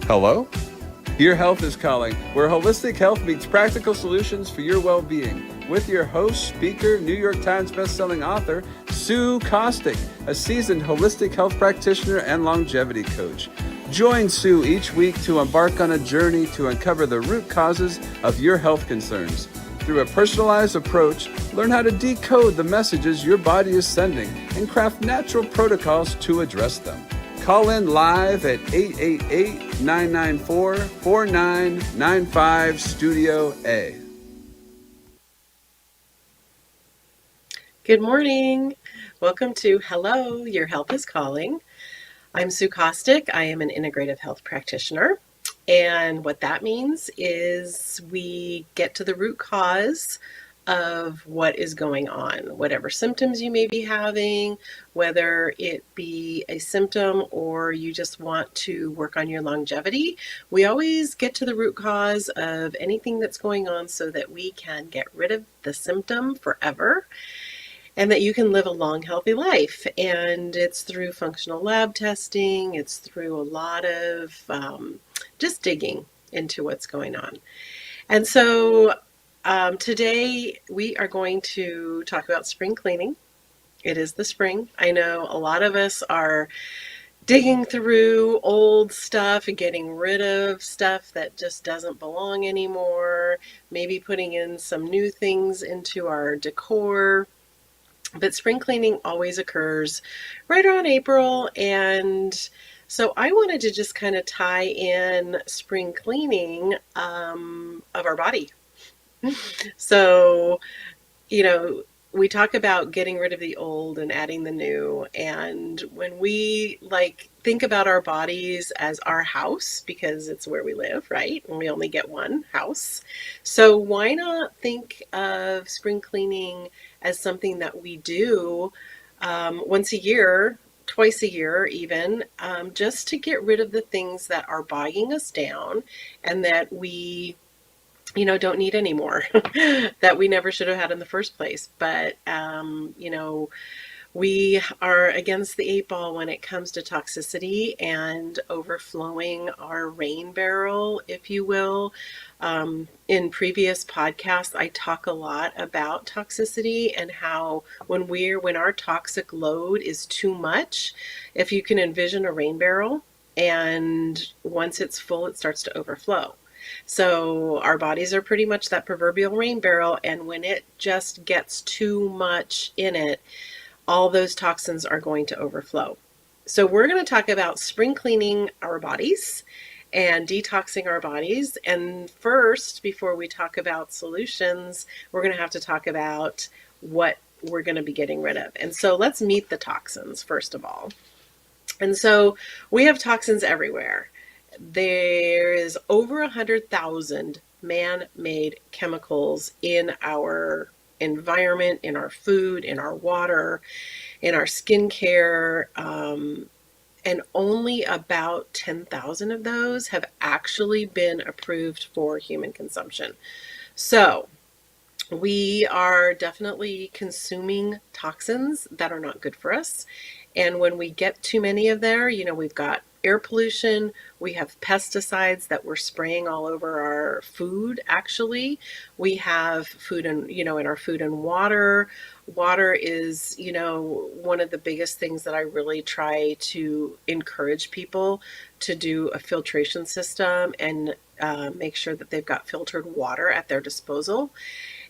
Hello? Your Health is Calling, where holistic health meets practical solutions for your well-being. With your host, speaker, New York Times bestselling author, Sue Kostyk, a seasoned holistic health practitioner and longevity coach. Join Sue each week to embark on a journey to uncover the root causes of your health concerns. Through a personalized approach, learn how to decode the messages your body is sending and craft natural protocols to address them. Call in live at 888-994-4995 Studio A. Good morning. Welcome to Hello, Your Health is Calling. I'm Sue Kostyk. I am an integrative health practitioner. And what that means is we get to the root cause of what is going on, whatever symptoms you may be having, whether it be a symptom or you just want to work on your longevity. We always get to the root cause of anything that's going on so that we can get rid of the symptom forever and that you can live a long, healthy life. And it's through functional lab testing. It's through a lot of just digging into what's going on. And so today we are going to talk about spring cleaning. It is the spring. I know a lot of us are digging through old stuff and getting rid of stuff that just doesn't belong anymore, maybe putting in some new things into our decor. But spring cleaning always occurs right around April, and so I wanted to just kind of tie in spring cleaning of our body. So, we talk about getting rid of the old and adding the new. And when we think about our bodies as our house, because it's where we live, right? And we only get one house. So why not think of spring cleaning as something that we do once a year, twice a year even, just to get rid of the things that are bogging us down and that we don't need anymore that we never should have had in the first place. But, we are against the 8 ball when it comes to toxicity and overflowing our rain barrel, if you will. In previous podcasts, I talk a lot about toxicity and how when our toxic load is too much, if you can envision a rain barrel, and once it's full, it starts to overflow. So our bodies are pretty much that proverbial rain barrel, and when it just gets too much in it, all those toxins are going to overflow. So we're going to talk about spring cleaning our bodies and detoxing our bodies. And first, before we talk about solutions, we're going to have to talk about what we're going to be getting rid of. And so let's meet the toxins, first of all. And so we have toxins everywhere. There is over 100,000 man-made chemicals in our environment, in our food, in our water, in our skincare, and only about 10,000 of those have actually been approved for human consumption. So we are definitely consuming toxins that are not good for us. And when we get too many of there, we've got air pollution, we have pesticides that we're spraying all over our food. Actually, we have food and, in our food and water. Water is, one of the biggest things that I really try to encourage people to do a filtration system and make sure that they've got filtered water at their disposal.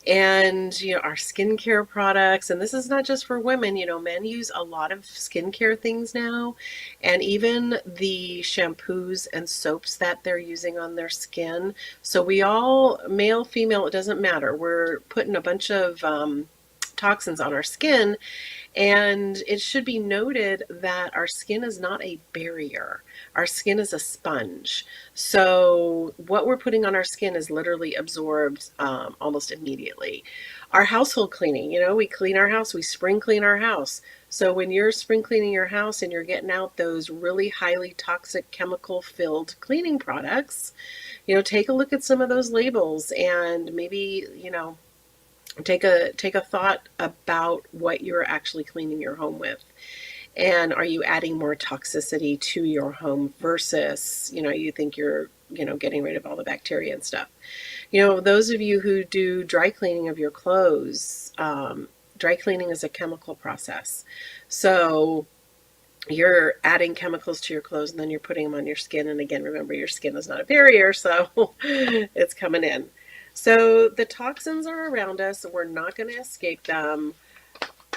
And, our skincare products, and this is not just for women, men use a lot of skincare things now, and even the shampoos and soaps that they're using on their skin. So we all, male, female, it doesn't matter. We're putting a bunch of toxins on our skin. And it should be noted that our skin is not a barrier. Our skin is a sponge. So what we're putting on our skin is literally absorbed almost immediately. Our household cleaning, we clean our house, we spring clean our house. So when you're spring cleaning your house and you're getting out those really highly toxic chemical filled cleaning products, take a look at some of those labels and maybe, take a thought about what you're actually cleaning your home with. And are you adding more toxicity to your home versus, you think you're, getting rid of all the bacteria and stuff. Those of you who do dry cleaning of your clothes, dry cleaning is a chemical process. So you're adding chemicals to your clothes and then you're putting them on your skin. And again, remember, your skin is not a barrier, so it's coming in. So the toxins are around us. We're not going to escape them.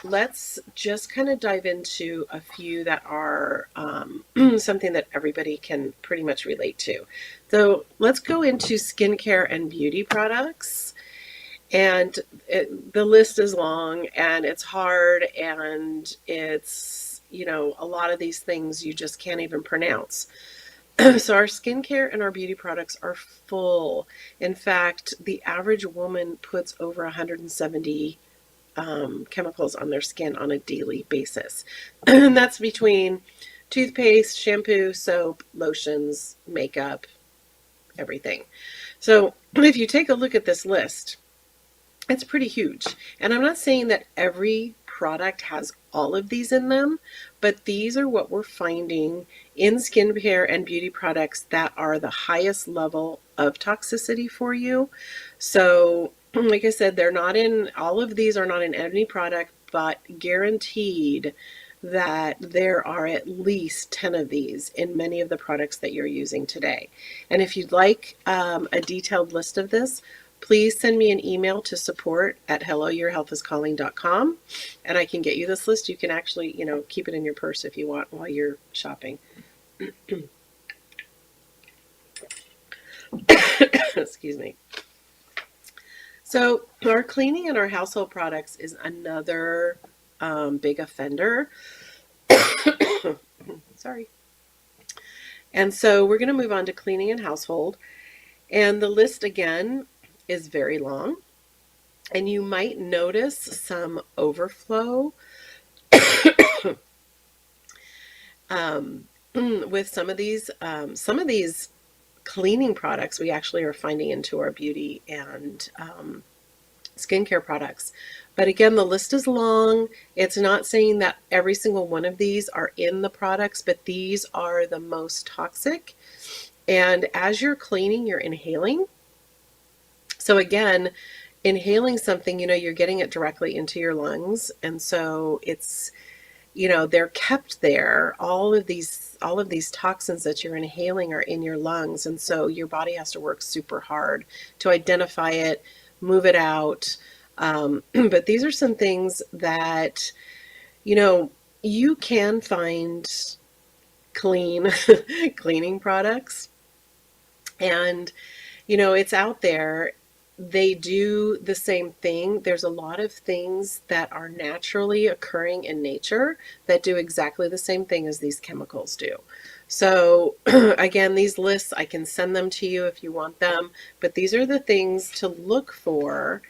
Let's just kind of dive into a few that are something that everybody can pretty much relate to. So let's go into skincare and beauty products. And the list is long and it's hard, and it's, a lot of these things you just can't even pronounce. So our skincare and our beauty products are full. In fact, the average woman puts over 170 chemicals on their skin on a daily basis. And that's between toothpaste, shampoo, soap, lotions, makeup, everything. So if you take a look at this list, it's pretty huge. And I'm not saying that every product has all of these in them, but these are what we're finding in skincare and beauty products that are the highest level of toxicity for you. So like I said, all of these are not in any product, but guaranteed that there are at least 10 of these in many of the products that you're using today. And if you'd like a detailed list of this, please send me an email to support@helloyourhealthiscalling.com, and I can get you this list. You can actually, keep it in your purse if you want while you're shopping. Excuse me. So our cleaning and our household products is another big offender. Sorry. And so we're going to move on to cleaning and household. And the list again is very long. And you might notice some overflow with some of these. Some of these cleaning products we actually are finding into our beauty and skincare products. But again, the list is long. It's not saying that every single one of these are in the products, but these are the most toxic. And as you're cleaning, you're inhaling. So again, inhaling something, you're getting it directly into your lungs. And so it's, they're kept there. All of these toxins that you're inhaling are in your lungs. And so your body has to work super hard to identify it, move it out. But these are some things that, you can find cleaning products. And, it's out there. They do the same thing. There's a lot of things that are naturally occurring in nature that do exactly the same thing as these chemicals do. So again, these lists, I can send them to you if you want them, but these are the things to look for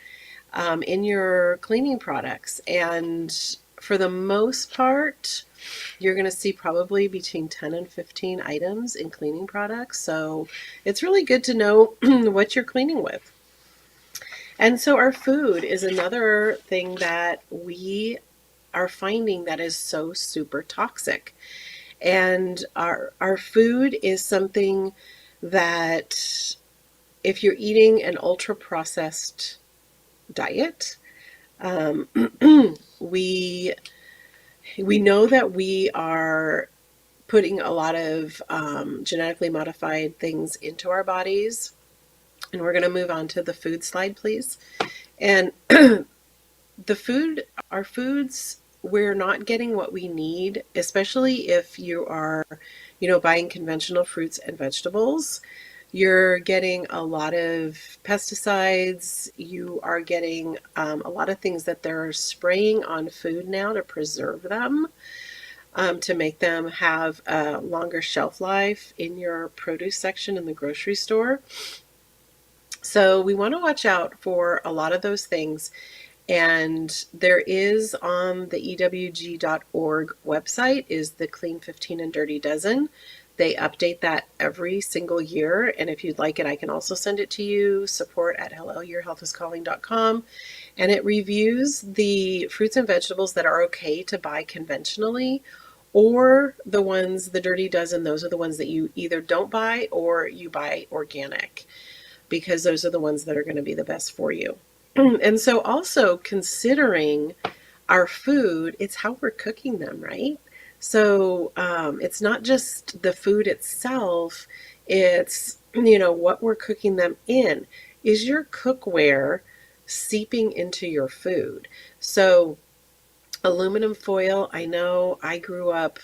in your cleaning products. And for the most part, you're going to see probably between 10 and 15 items in cleaning products. So it's really good to know what you're cleaning with. And so our food is another thing that we are finding that is so super toxic. And our food is something that if you're eating an ultra processed diet, we know that we are putting a lot of genetically modified things into our bodies. And we're going to move on to the food slide, please. And our foods, we're not getting what we need, especially if you are, buying conventional fruits and vegetables. You're getting a lot of pesticides. You are getting a lot of things that they're spraying on food now to preserve them, to make them have a longer shelf life in your produce section in the grocery store. So we want to watch out for a lot of those things. And there is on the EWG.org website is the Clean 15 and Dirty Dozen. They update that every single year. And if you'd like it, I can also send it to you, support@helloyourhealthiscalling.com. And it reviews the fruits and vegetables that are okay to buy conventionally, or the ones, the dirty dozen, those are the ones that you either don't buy or you buy organic, because those are the ones that are going to be the best for you. And so also considering our food, it's how we're cooking them, right? So it's not just the food itself, it's, what we're cooking them in. Is your cookware seeping into your food? So aluminum foil, I know I grew up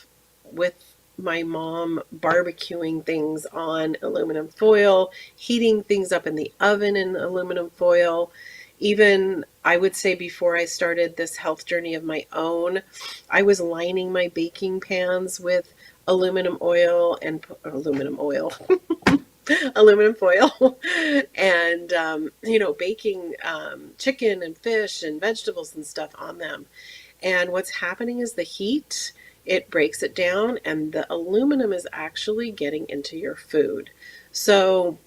with my mom barbecuing things on aluminum foil, heating things up in the oven in aluminum foil. Even I would say before I started this health journey of my own, I was lining my baking pans with aluminum oil and aluminum oil, aluminum foil, and baking chicken and fish and vegetables and stuff on them. And what's happening is the heat, it breaks it down, and the aluminum is actually getting into your food. So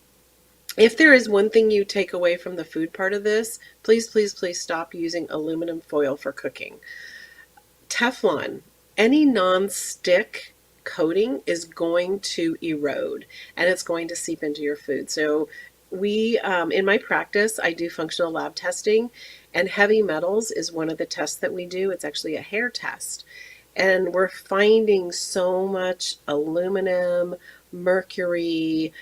if there is one thing you take away from the food part of this, please, please, please stop using aluminum foil for cooking. Teflon, any non-stick coating is going to erode and it's going to seep into your food. So we, in my practice, I do functional lab testing, and heavy metals is one of the tests that we do. It's actually a hair test. And we're finding so much aluminum, mercury,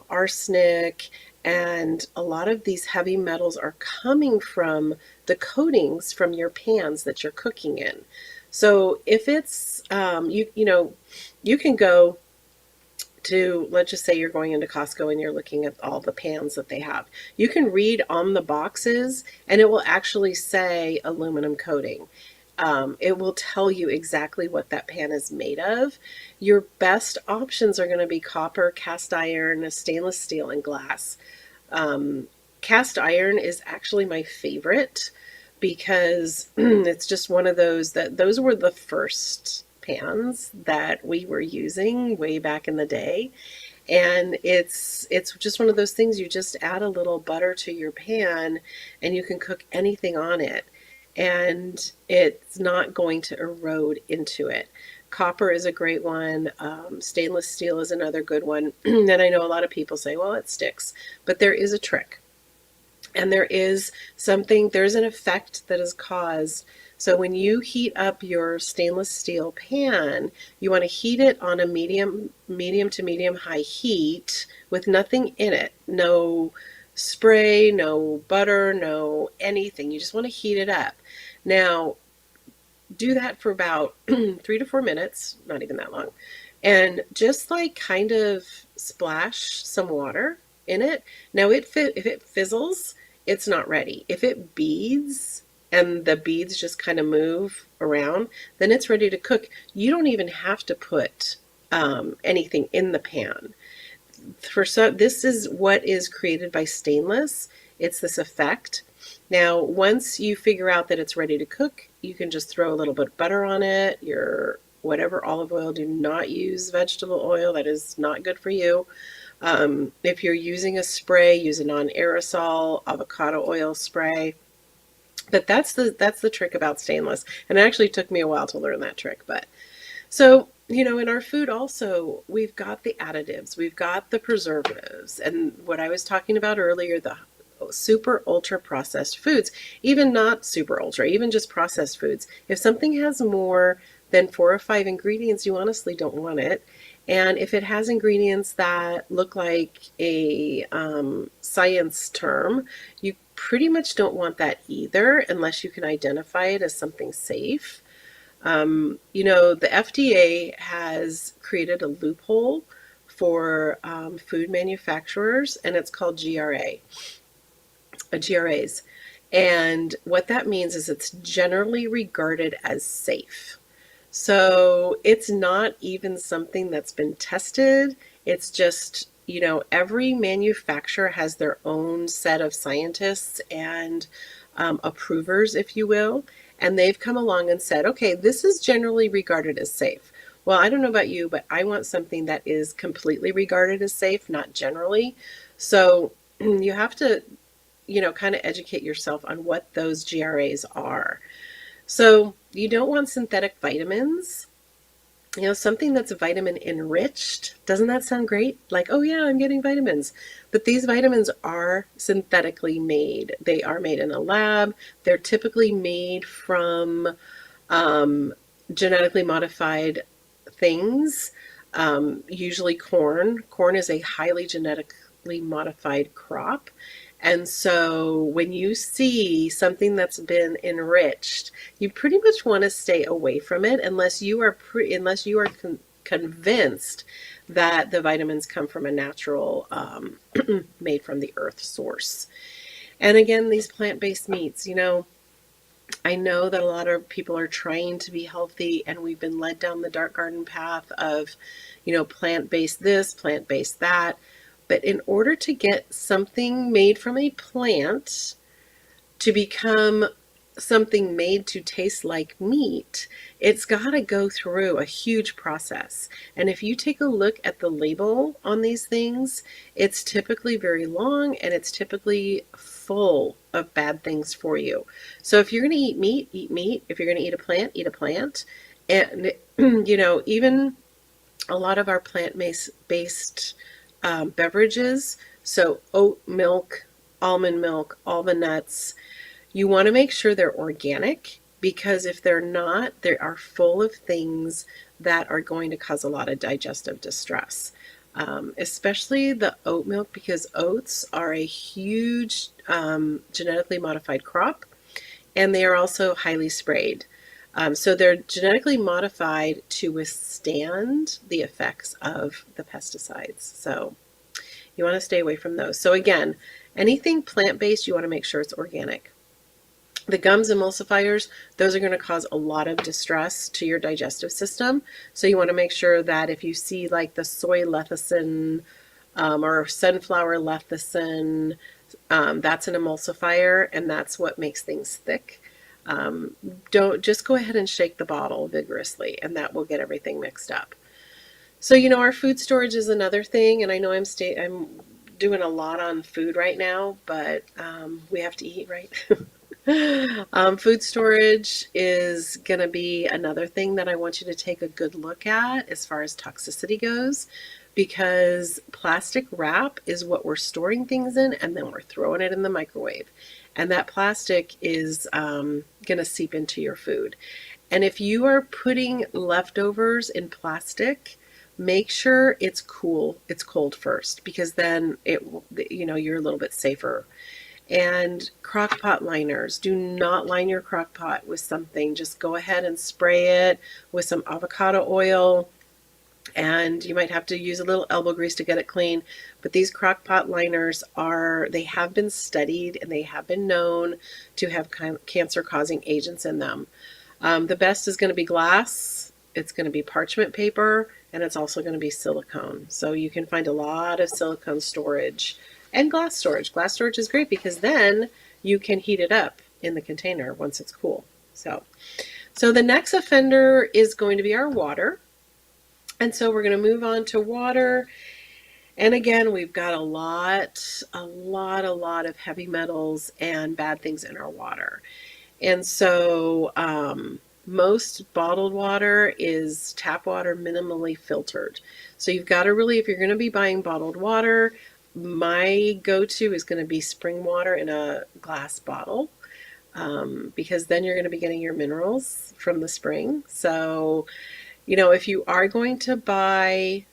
arsenic, and a lot of these heavy metals are coming from the coatings from your pans that you're cooking in. So if it's, you can go to, let's just say you're going into Costco and you're looking at all the pans that they have. You can read on the boxes and it will actually say aluminum coating. It will tell you exactly what that pan is made of. Your best options are going to be copper, cast iron, stainless steel, and glass. Cast iron is actually my favorite because it's just one of those were the first pans that we were using way back in the day. And it's just one of those things, you just add a little butter to your pan and you can cook anything on it. And it's not going to erode into it. Copper is a great one. Stainless steel is another good one. And I know a lot of people say, well, it sticks. But there is a trick. And there's an effect that is caused. So when you heat up your stainless steel pan, you want to heat it on a medium to medium high heat with nothing in it. No spray, no butter, no anything. You just want to heat it up. Now, do that for about 3 to 4 minutes, not even that long. And just like kind of splash some water in it. Now, if it fizzles, it's not ready. If it beads and the beads just kind of move around, then it's ready to cook. You don't even have to put anything in the pan. This is what is created by stainless. It's this effect. Now, once you figure out that it's ready to cook, you can just throw a little bit of butter on it, your whatever olive oil. Do not use vegetable oil. That is not good for you. If you're using a spray, use a non-aerosol avocado oil spray. But that's the trick about stainless. And it actually took me a while to learn that trick. But so, in our food also, we've got the additives, we've got the preservatives, and what I was talking about earlier, the super ultra processed foods, even not super ultra, even just processed foods. If something has more than 4 or 5 ingredients, you honestly don't want it. And if it has ingredients that look like a science term, you pretty much don't want that either unless you can identify it as something safe. The FDA has created a loophole for food manufacturers, and it's called GRAs. And what that means is it's generally regarded as safe. So it's not even something that's been tested. It's just, every manufacturer has their own set of scientists and approvers, if you will. And they've come along and said, okay, this is generally regarded as safe. Well, I don't know about you, but I want something that is completely regarded as safe, not generally. So you have to, kind of educate yourself on what those GRAs are. So you don't want synthetic vitamins. something that's vitamin enriched. Doesn't that sound great? Like, oh yeah, I'm getting vitamins. But these vitamins are synthetically made. They are made in a lab. They're typically made from um, genetically modified things, usually corn. Corn is a highly genetically modified crop. And so when you see something that's been enriched, you pretty much want to stay away from it unless you are convinced that the vitamins come from a natural, made from the earth source. And again, these plant-based meats, I know that a lot of people are trying to be healthy, and we've been led down the dark garden path of, plant-based this, plant-based that. But in order to get something made from a plant to become something made to taste like meat, it's got to go through a huge process. And if you take a look at the label on these things, it's typically very long and it's typically full of bad things for you. So if you're going to eat meat, eat meat. If you're going to eat a plant. And, even a lot of our plant-based beverages, so oat milk, almond milk, all the nuts, you want to make sure they're organic, because if they're not, they are full of things that are going to cause a lot of digestive distress. Especially the oat milk, because oats are a huge genetically modified crop, and they are also highly sprayed. So they're genetically modified to withstand the effects of the pesticides. So you want to stay away from those. So again, anything plant-based, you want to make sure it's organic. The gums emulsifiers, those are going to cause a lot of distress to your digestive system. So you want to make sure that if you see like the soy lecithin or sunflower lecithin, that's an emulsifier, and that's what makes things thick. Don't just go ahead and shake the bottle vigorously, and that will get everything mixed up. So, our food storage is another thing, and I know I'm doing a lot on food right now, but we have to eat, right? Food storage is going to be another thing that I want you to take a good look at as far as toxicity goes, because plastic wrap is what we're storing things in, and then we're throwing it in the microwave. And that plastic is going to seep into your food. And if you are putting leftovers in plastic, make sure it's cold first, because then you're a little bit safer. And crock pot liners, do not line your crock pot with something. Just go ahead and spray it with some avocado oil, and you might have to use a little elbow grease to get it clean. But these crock pot liners they have been studied, and they have been known to have cancer-causing agents in them. The best is going to be glass, it's going to be parchment paper, and it's also going to be silicone. So you can find a lot of silicone storage. And glass storage. Glass storage is great, because then you can heat it up in the container once it's cool. So the next offender is going to be our water. And so we're going to move on to water. And again, we've got a lot of heavy metals and bad things in our water. And so most bottled water is tap water, minimally filtered. So you've got to really, if you're going to be buying bottled water, my go-to is going to be spring water in a glass bottle, because then you're going to be getting your minerals from the spring. So, if you are going to buy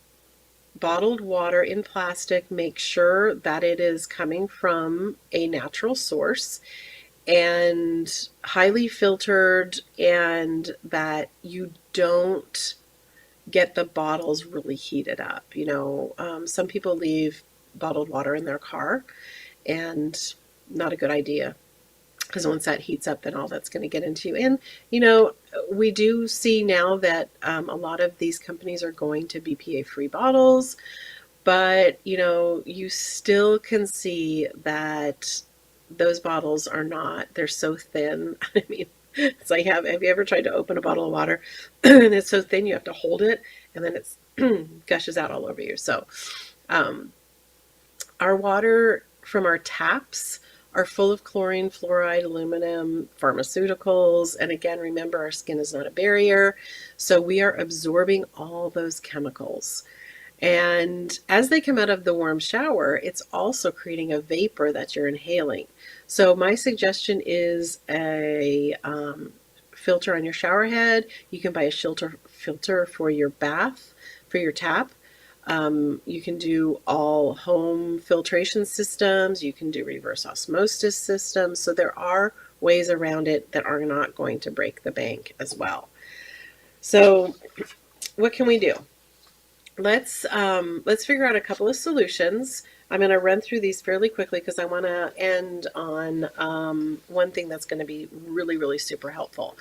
bottled water in plastic, make sure that it is coming from a natural source and highly filtered, and that you don't get the bottles really heated up. Some people leave bottled water in their car, and not a good idea, because once that heats up, then all that's going to get into you. And we do see now that a lot of these companies are going to BPA free bottles, but you still can see that those bottles are not, they're so thin. I mean, it's like, have you ever tried to open a bottle of water and it's so thin you have to hold it, and then it's gushes out all over you. So our water from our taps are full of chlorine, fluoride, aluminum, pharmaceuticals. And again, remember, our skin is not a barrier. So we are absorbing all those chemicals. And as they come out of the warm shower, it's also creating a vapor that you're inhaling. So my suggestion is a filter on your shower head. You can buy a filter for your bath, for your tap. You can do all home filtration systems. You can do reverse osmosis systems. So there are ways around it that are not going to break the bank as well. So what can we do? Let's figure out a couple of solutions. I'm going to run through these fairly quickly because I want to end on one thing that's going to be really, really super helpful.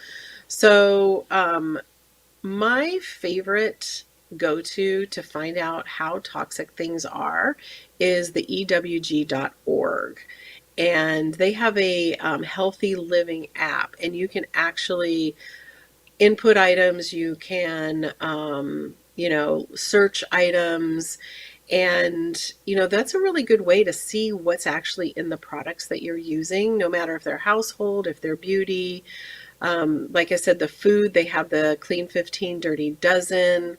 So my favorite go-to to find out how toxic things are is the EWG.org. And they have a healthy living app, and you can actually input items, you can search items, and that's a really good way to see what's actually in the products that you're using, no matter if they're household, if they're beauty. Like I said, the food, they have the Clean 15, Dirty Dozen.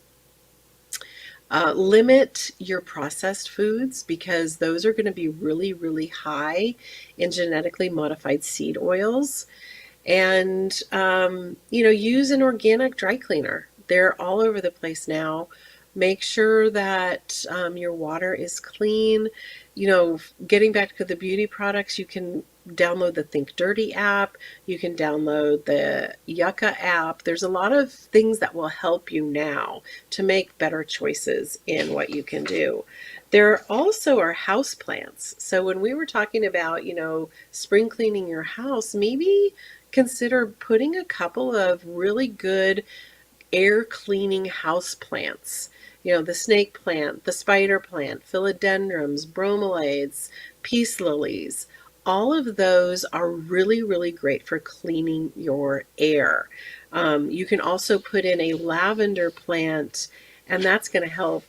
Limit your processed foods because those are going to be really, really high in genetically modified seed oils. And, use an organic dry cleaner. They're all over the place now. Make sure that your water is clean. Getting back to the beauty products, you can download the Think Dirty app. You can download the Yucca app. There's a lot of things that will help you now to make better choices in what you can do. There also are house plants. So when we were talking about, spring cleaning your house, maybe consider putting a couple of really good air cleaning house plants. The snake plant, the spider plant, philodendrons, bromeliads, peace lilies. All of those are really, really great for cleaning your air. You can also put in a lavender plant, and that's going to help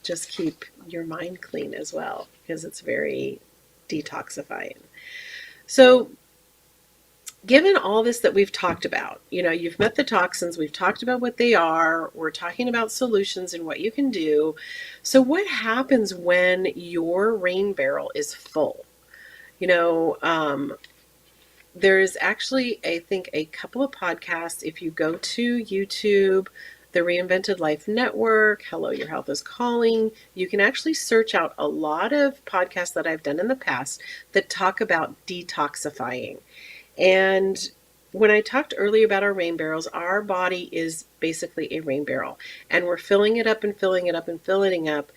just keep your mind clean as well, because it's very detoxifying. So given all this that we've talked about, you've met the toxins, we've talked about what they are, we're talking about solutions and what you can do. So what happens when your rain barrel is full? There is actually, I think, a couple of podcasts. If you go to YouTube, the Reinvented Life Network, Hello, Your Health is Calling, you can actually search out a lot of podcasts that I've done in the past that talk about detoxifying. And when I talked earlier about our rain barrels, our body is basically a rain barrel, and we're filling it up and filling it up and filling it up.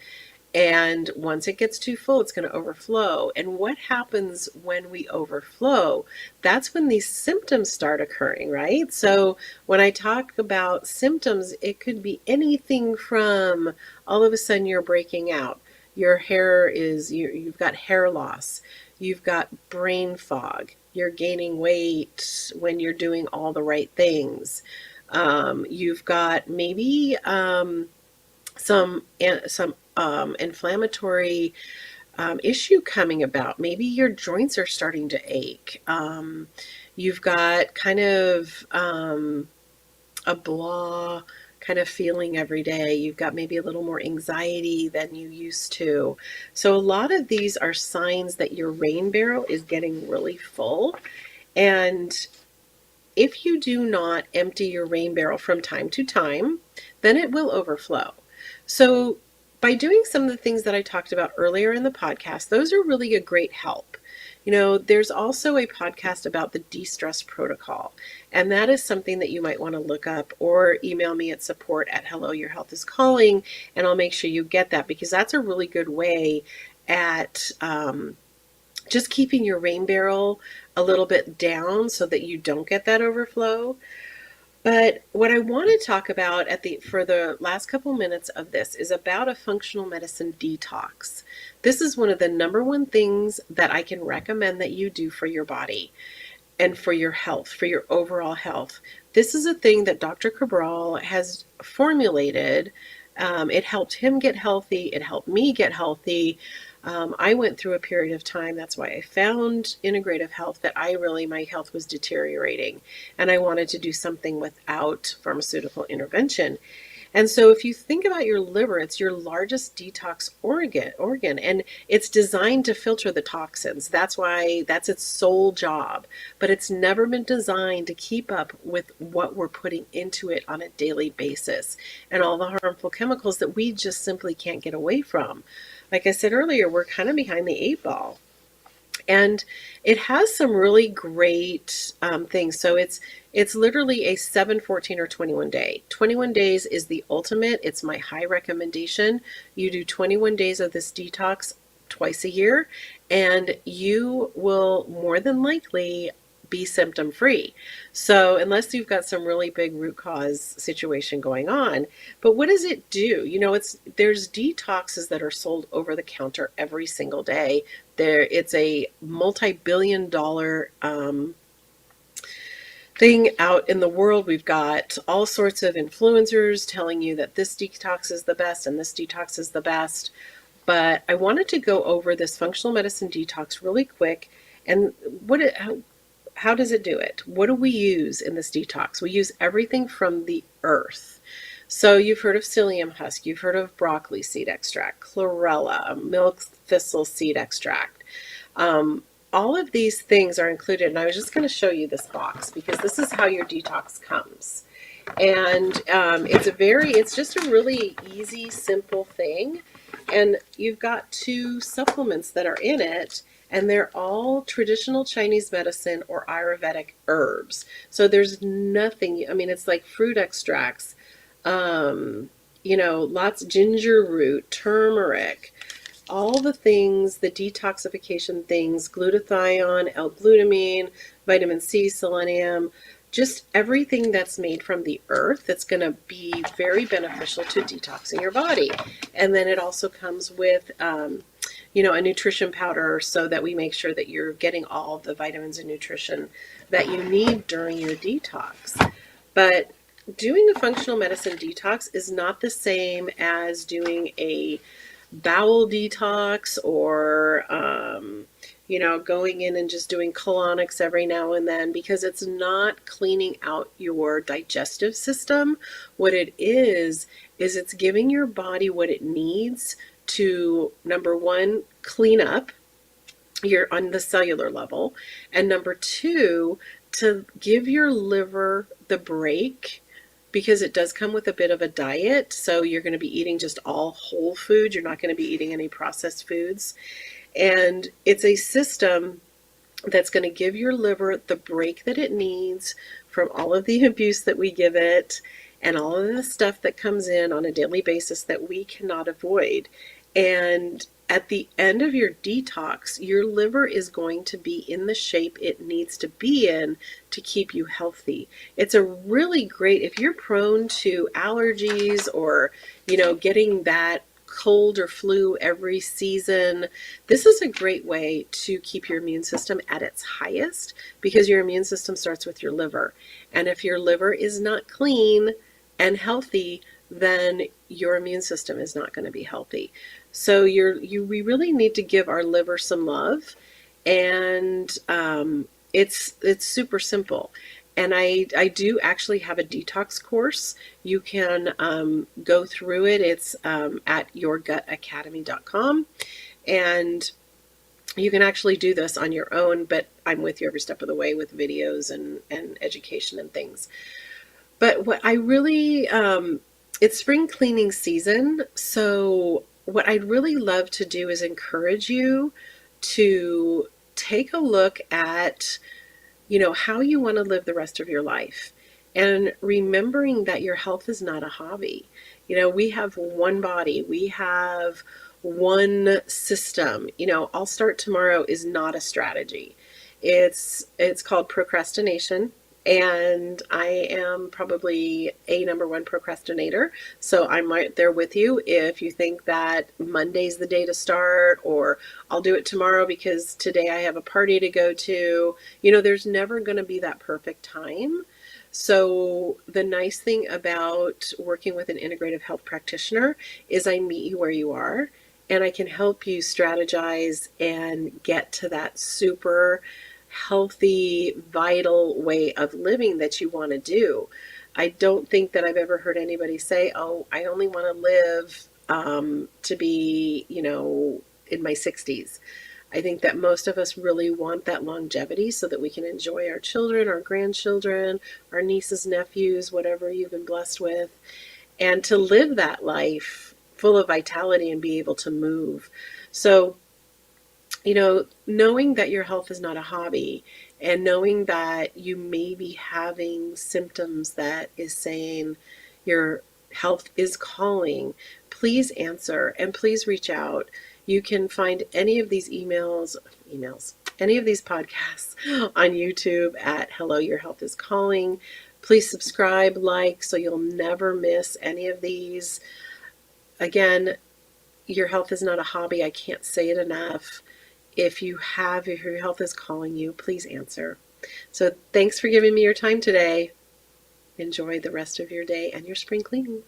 And once it gets too full, it's going to overflow. And what happens when we overflow? That's when these symptoms start occurring, right? So when I talk about symptoms, it could be anything from all of a sudden you're breaking out. Your hair is, you've got hair loss. You've got brain fog. You're gaining weight when you're doing all the right things. You've got maybe some inflammatory issue coming about. Maybe your joints are starting to ache. You've got kind of a blah kind of feeling every day. You've got maybe a little more anxiety than you used to. So a lot of these are signs that your rain barrel is getting really full. And if you do not empty your rain barrel from time to time, then it will overflow. So by doing some of the things that I talked about earlier in the podcast, those are really a great help. There's also a podcast about the de-stress protocol, and that is something that you might want to look up or email me at support@helloyourhealthiscalling, and I'll make sure you get that, because that's a really good way at just keeping your rain barrel a little bit down so that you don't get that overflow. But what I want to talk about for the last couple minutes of this is about a functional medicine detox. This is one of the number one things that I can recommend that you do for your body and for your health, for your overall health. This is a thing that Dr. Cabral has formulated. It helped him get healthy. It helped me get healthy. I went through a period of time, that's why I found integrative health, that my health was deteriorating and I wanted to do something without pharmaceutical intervention. And so if you think about your liver, it's your largest detox organ, and it's designed to filter the toxins. That's its sole job. But it's never been designed to keep up with what we're putting into it on a daily basis and all the harmful chemicals that we just simply can't get away from. Like I said earlier, we're kind of behind the eight ball. And it has some really great things. So it's literally a 7, 14, or 21 day. 21 days is the ultimate. It's my high recommendation. You do 21 days of this detox twice a year, and you will more than likely be symptom free. So unless you've got some really big root cause situation going on, but what does it do? There's detoxes that are sold over the counter every single day. It's a multi-billion dollar thing out in the world. We've got all sorts of influencers telling you that this detox is the best and this detox is the best. But I wanted to go over this functional medicine detox really quick. And how does it do it? What do we use in this detox? We use everything from the earth. So you've heard of psyllium husk, you've heard of broccoli seed extract, chlorella, milk thistle seed extract. All of these things are included, and I was just going to show you this box because this is how your detox comes. And it's just a really easy, simple thing. And you've got 2 supplements that are in it, and they're all traditional Chinese medicine or Ayurvedic herbs. So there's nothing, it's like fruit extracts, lots of ginger root, turmeric, all the things, the detoxification things, glutathione, L-glutamine, vitamin C, selenium, just everything that's made from the earth that's going to be very beneficial to detoxing your body. And then it also comes with, a nutrition powder so that we make sure that you're getting all the vitamins and nutrition that you need during your detox. But doing a functional medicine detox is not the same as doing a bowel detox or going in and just doing colonics every now and then, because it's not cleaning out your digestive system. What it is it's giving your body what it needs to, number 1, clean up on the cellular level, and number 2, to give your liver the break, because it does come with a bit of a diet. So you're going to be eating just all whole food. You're not going to be eating any processed foods. And it's a system that's going to give your liver the break that it needs from all of the abuse that we give it and all of the stuff that comes in on a daily basis that we cannot avoid. And at the end of your detox, your liver is going to be in the shape it needs to be in to keep you healthy. It's a really great, if you're prone to allergies or, getting that cold or flu every season, this is a great way to keep your immune system at its highest, because your immune system starts with your liver. And if your liver is not clean and healthy, then your immune system is not going to be healthy. So we really need to give our liver some love, and it's super simple. And I do actually have a detox course. You can go through it. It's at yourgutacademy.com, and you can actually do this on your own, but I'm with you every step of the way with videos and education and things. But what I really, it's spring cleaning season, so what I'd really love to do is encourage you to take a look at, how you want to live the rest of your life. And remembering that your health is not a hobby. We have one body, we have one system. I'll start tomorrow is not a strategy. It's called procrastination. And I am probably a number 1 procrastinator. So I'm right there with you. If you think that Monday's the day to start, or I'll do it tomorrow because today I have a party to go to, there's never going to be that perfect time. So the nice thing about working with an integrative health practitioner is I meet you where you are. and I can help you strategize and get to that super healthy, vital way of living that you want to do. I don't think that I've ever heard anybody say, oh, I only want to live to be, in my 60s. I think that most of us really want that longevity so that we can enjoy our children, our grandchildren, our nieces, nephews, whatever you've been blessed with, and to live that life full of vitality and be able to move. So, knowing that your health is not a hobby and knowing that you may be having symptoms that is saying your health is calling, please answer and please reach out. You can find any of these any of these podcasts on YouTube at Hello, Your Health is Calling. Please subscribe, like, so you'll never miss any of these. Again, your health is not a hobby. I can't say it enough. If your health is calling you, please answer. So thanks for giving me your time today. Enjoy the rest of your day and your spring cleaning.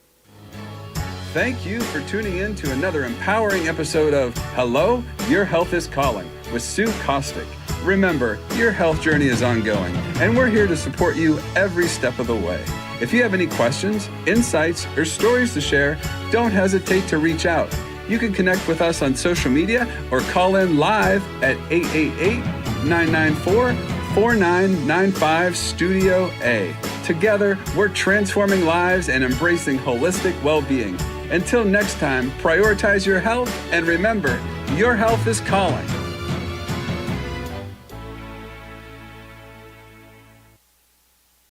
Thank you for tuning in to another empowering episode of Hello, Your Health is Calling with Sue Kostyk. Remember, your health journey is ongoing, and we're here to support you every step of the way. If you have any questions, insights, or stories to share, don't hesitate to reach out. You can connect with us on social media or call in live at 888-994-4995 Studio A. Together, we're transforming lives and embracing holistic well-being. Until next time, prioritize your health and remember, your health is calling.